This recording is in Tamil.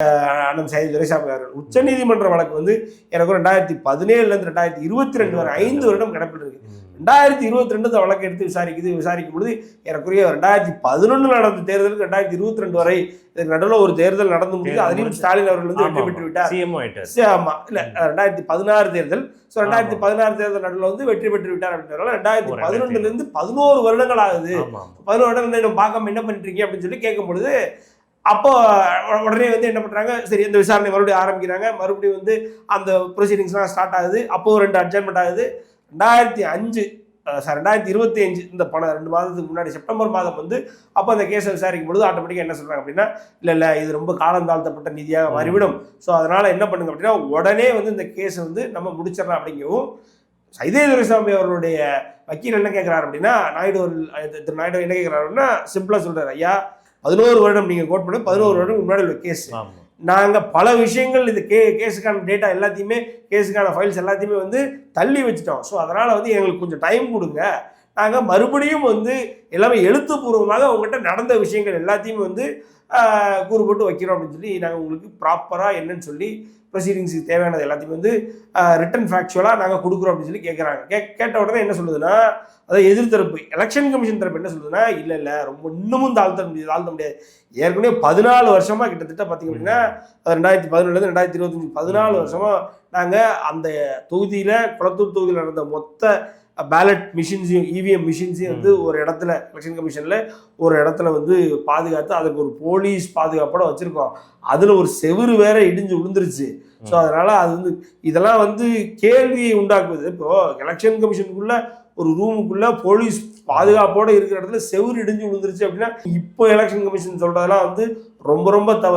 அண்ணன் சையது துரைசாமி அவர்கள் உச்சநீதிமன்ற வழக்கு வந்து எனக்கு 2017 2022 வரை 5 வருடம் கிடப்பில் இருக்கு. 2022 வழக்கு எடுத்து விசாரிக்கும் பொழுது எனக்குரிய 2011 நடந்த தேர்தலுக்கு 2022 வரை இதுக்கு நடுவில் ஒரு தேர்தல் நடந்து முடியுது. அதிலும் ஸ்டாலின் அவர்கள் வந்து வெற்றி பெற்று விட்டார். ஆமா, இல்ல 2016 தேர்தல். 2016 தேர்தல் நடுவில் வந்து வெற்றி பெற்று விட்டார் அப்படின்றதால 2011 11 வருடங்கள் ஆகுது. 11 வருடங்கள் பார்க்காம என்ன பண்ணிட்டு இருக்கீங்க அப்படின்னு சொல்லி கேட்கும் பொழுது அப்போ உடனே வந்து என்ன பண்றாங்க, சரி இந்த விசாரணை மறுபடியும் ஆரம்பிக்கிறாங்க. மறுபடியும் வந்து அந்த ப்ரொசீடிங்ஸ்லாம் ஸ்டார்ட் ஆகுது. அப்போ 2 அட்ஜர்மெண்ட் ஆகுது. 2025 இந்த 2 மாதத்துக்கு முன்னாடி செப்டம்பர் மாதம் வந்து அப்போ அந்த கேஸை விசாரிக்கும் பொழுது ஆட்டோமேட்டிக்காக என்ன சொல்றாங்க அப்படின்னா, இல்லை இது ரொம்ப காலம் தாழ்த்தப்பட்ட நீதியாக மாறிவிடும். ஸோ அதனால என்ன பண்ணுங்க அப்படின்னா உடனே வந்து இந்த கேஸை வந்து நம்ம முடிச்சிடலாம் அப்படிங்கவும் சைதே துரைசாமி அவர்களுடைய வக்கீல் என்ன கேட்கிறாரு அப்படின்னா, திரு நாயுடு என்ன கேட்கிறாரு அப்படின்னா சிம்பிளா சொல்றாரு, ஐயா 11 வருடம் நீங்க கோட் பண்ண 11 வருடம் முன்னாடி உள்ள கேஸ், நாங்கள் பல விஷயங்கள் இது கேஸுக்கான டேட்டா எல்லாத்தையுமே கேஸுக்கான ஃபைல்ஸ் எல்லாத்தையுமே வந்து தள்ளி வச்சுட்டோம். ஸோ அதனால் வந்து எங்களுக்கு கொஞ்சம் டைம் கொடுங்க, நாங்கள் மறுபடியும் வந்து எல்லாமே எழுத்துப்பூர்வமாக உங்கள்கிட்ட நடந்த விஷயங்கள் எல்லாத்தையுமே வந்து கூறுபட்டு வைக்கிறோம் அப்படின்னு சொல்லி நாங்கள் உங்களுக்கு ப்ராப்பராக என்னன்னு சொல்லி ப்ரொசீடிங்ஸுக்கு தேவையானது எல்லாத்தையுமே வந்து ரிட்டன் ஃபேக்சுவலாக நாங்கள் கொடுக்குறோம் அப்படின்னு சொல்லி கேட்குறாங்க. கேட்ட உடனே என்ன சொல்லுதுன்னா, அதாவது எதிர்த்தரப்பு எலெக்ஷன் கமிஷன் தரப்பு என்ன சொல்லுதுன்னா, இல்லை ரொம்ப இன்னமும் தாழ்த்த முடியாது. ஏற்கனவே 14 வருஷமாக கிட்டத்தட்ட பார்த்தீங்க அப்படின்னா 2011 2025 14 வருஷமாக நாங்கள் அந்த தொகுதியில் குளத்தூர் தொகுதியில் நடந்த மொத்த பேலட் மிஷின்ஸையும் இவிஎம் மிஷின்ஸையும் வந்து ஒரு இடத்துல எலெக்ஷன் கமிஷனில் ஒரு இடத்துல வந்து பாதுகாத்து அதுக்கு ஒரு போலீஸ் பாதுகாப்போட வச்சுருக்கோம். அதில் ஒரு செவுறு வேற இடிஞ்சு விழுந்துருச்சு. ஸோ அதனால் அது வந்து இதெல்லாம் வந்து கேள்வியை உண்டாக்குது. இப்போது எலெக்ஷன் கமிஷனுக்குள்ள ஒரு ரூமுக்குள்ள போலீஸ் பாதுகாப்போடு இருக்கிற இடத்துல செவுறு இடிஞ்சு விழுந்துருச்சு அப்படின்னா இப்போ எலெக்ஷன் கமிஷன் சொல்கிறதெல்லாம் வந்து ரொம்ப தவறு.